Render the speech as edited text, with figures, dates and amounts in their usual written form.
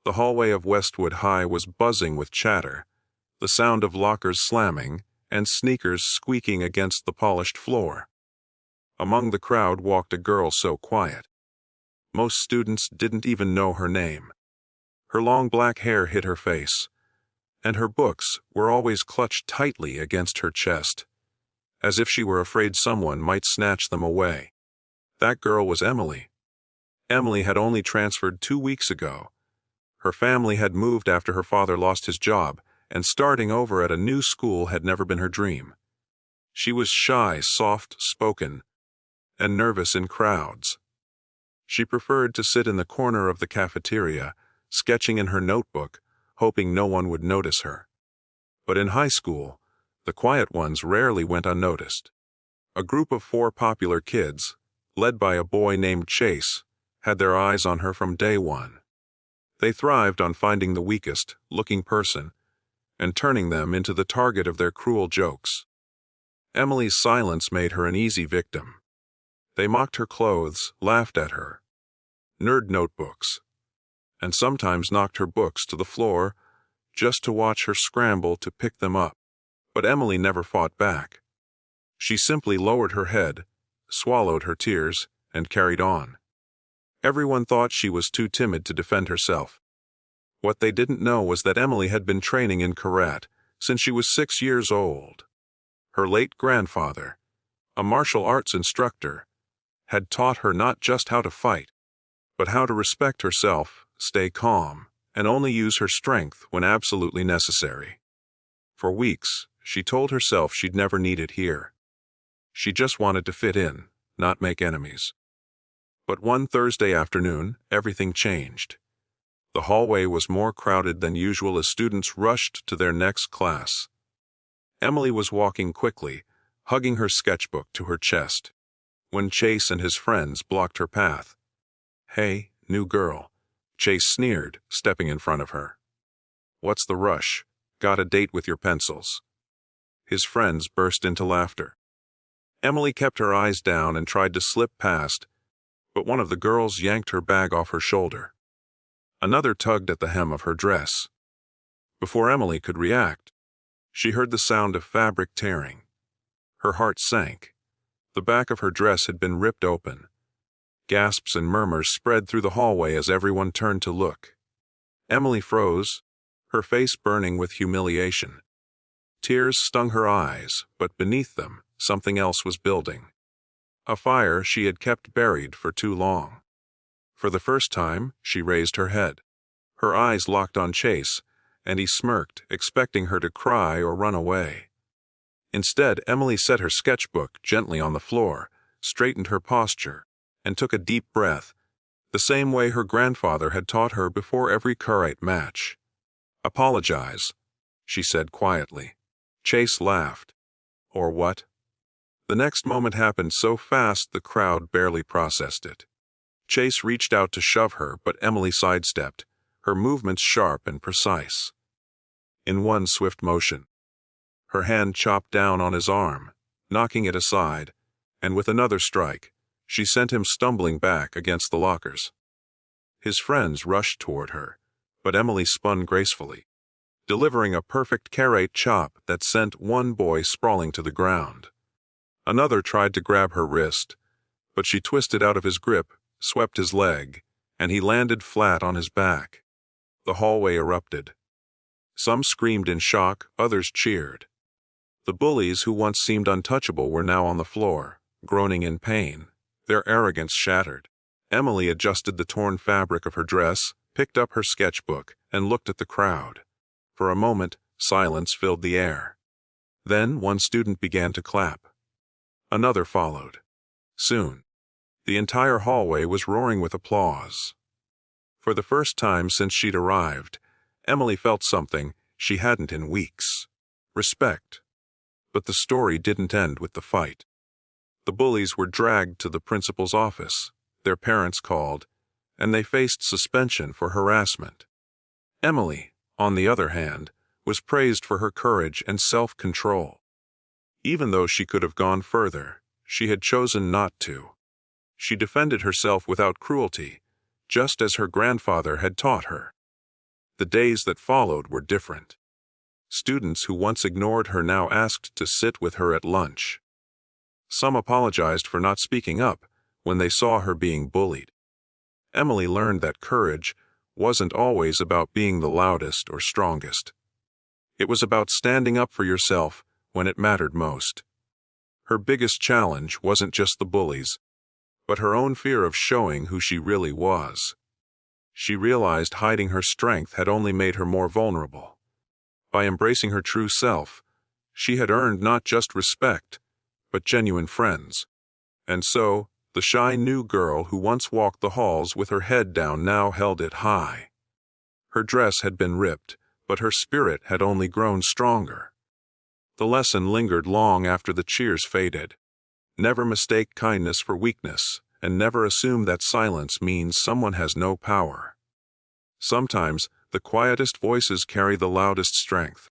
The hallway of Westwood High was buzzing with chatter, the sound of lockers slamming and sneakers squeaking against the polished floor. Among the crowd walked a girl so quiet. Most students didn't even know her name. Her long black hair hid her face, and her books were always clutched tightly against her chest, as if she were afraid someone might snatch them away. That girl was Emily. Emily had only transferred 2 weeks ago. Her family had moved after her father lost his job, and starting over at a new school had never been her dream. She was shy, soft-spoken, and nervous in crowds. She preferred to sit in the corner of the cafeteria, sketching in her notebook, hoping no one would notice her. But in high school, the quiet ones rarely went unnoticed. A group of 4 popular kids, led by a boy named Chase, had their eyes on her from day one. They thrived on finding the weakest-looking person and turning them into the target of their cruel jokes. Emily's silence made her an easy victim. They mocked her clothes, laughed at her nerd notebooks, and sometimes knocked her books to the floor just to watch her scramble to pick them up. But Emily never fought back. She simply lowered her head, swallowed her tears, and carried on. Everyone thought she was too timid to defend herself. What they didn't know was that Emily had been training in karate since she was 6 years old. Her late grandfather, a martial arts instructor, had taught her not just how to fight, but how to respect herself, stay calm, and only use her strength when absolutely necessary. For weeks, she told herself she'd never need it here. She just wanted to fit in, not make enemies. But one Thursday afternoon, everything changed. The hallway was more crowded than usual as students rushed to their next class. Emily was walking quickly, hugging her sketchbook to her chest, when Chase and his friends blocked her path. "Hey, new girl," Chase sneered, stepping in front of her. "What's the rush? Got a date with your pencils?" His friends burst into laughter. Emily kept her eyes down and tried to slip past, but one of the girls yanked her bag off her shoulder. Another tugged at the hem of her dress. Before Emily could react, she heard the sound of fabric tearing. Her heart sank. The back of her dress had been ripped open. Gasps and murmurs spread through the hallway as everyone turned to look. Emily froze, her face burning with humiliation. Tears stung her eyes, but beneath them, something else was building. A fire she had kept buried for too long. For the first time, she raised her head. Her eyes locked on Chase, and he smirked, expecting her to cry or run away. Instead, Emily set her sketchbook gently on the floor, straightened her posture, and took a deep breath, the same way her grandfather had taught her before every karate match. "Apologize," she said quietly. Chase laughed. "Or what?" The next moment happened so fast the crowd barely processed it. Chase reached out to shove her, but Emily sidestepped, her movements sharp and precise. In one swift motion, her hand chopped down on his arm, knocking it aside, and with another strike, she sent him stumbling back against the lockers. His friends rushed toward her, but Emily spun gracefully, delivering a perfect karate chop that sent one boy sprawling to the ground. Another tried to grab her wrist, but she twisted out of his grip, swept his leg, and he landed flat on his back. The hallway erupted. Some screamed in shock, others cheered. The bullies who once seemed untouchable were now on the floor, groaning in pain, their arrogance shattered. Emily adjusted the torn fabric of her dress, picked up her sketchbook, and looked at the crowd. For a moment, silence filled the air. Then one student began to clap. Another followed. Soon, the entire hallway was roaring with applause. For the first time since she'd arrived, Emily felt something she hadn't in weeks: respect. But the story didn't end with the fight. The bullies were dragged to the principal's office, their parents called, and they faced suspension for harassment. Emily, on the other hand, was praised for her courage and self-control. Even though she could have gone further, she had chosen not to. She defended herself without cruelty, just as her grandfather had taught her. The days that followed were different. Students who once ignored her now asked to sit with her at lunch. Some apologized for not speaking up when they saw her being bullied. Emily learned that courage wasn't always about being the loudest or strongest. It was about standing up for yourself when it mattered most. Her biggest challenge wasn't just the bullies, but her own fear of showing who she really was. She realized hiding her strength had only made her more vulnerable. By embracing her true self, she had earned not just respect, but genuine friends. And so, the shy new girl who once walked the halls with her head down now held it high. Her dress had been ripped, but her spirit had only grown stronger. The lesson lingered long after the cheers faded. Never mistake kindness for weakness, and never assume that silence means someone has no power. Sometimes, the quietest voices carry the loudest strength.